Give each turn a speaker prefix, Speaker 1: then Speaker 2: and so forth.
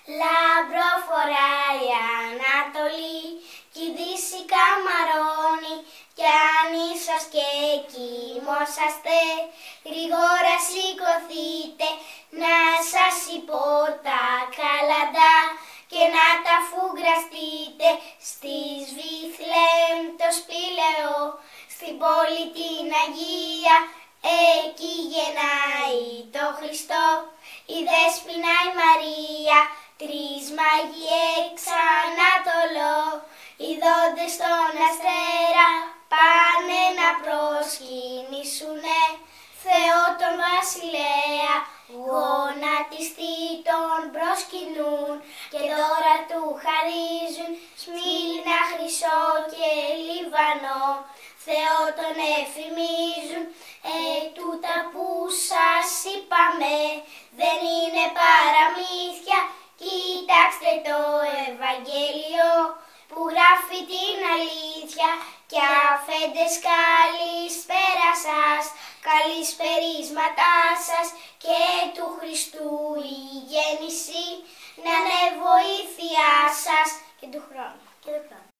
Speaker 1: Λάμπρο φοράει Ανατολή κι η Δύση καμαρώνει κι αν ίσως και κοιμόσαστε, γρήγορα σηκωθείτε να σας πω τα καλαντά και να τα φουγκραστείτε στις Βήθλεεμ το σπήλαιο, στην πόλη την Αγία, εκεί γεννάει το Χριστό η Δέσποινα η Μαρία, τρεις μάγοι εξ Ανατολό, ειδώντες τον αστέρα πάνε να προσκυνήσουνε Θεό τον Βασιλέα, γονατιστή τον προσκυνούν και δώρα του χαρίζουν Σμύρνα, Χρυσό και Λιβανό. Θεό τον εφημίζουν, τούτα που σας είπαμε δεν είναι παραμύθια, κοιτάξτε το Ευαγγέλιο που γράφει την αλήθεια. Κι αφέντες καλησπέρα σας, καλησπερίσματά σας και του Χριστού η γέννηση να είναι βοήθειά σας και του χρόνου.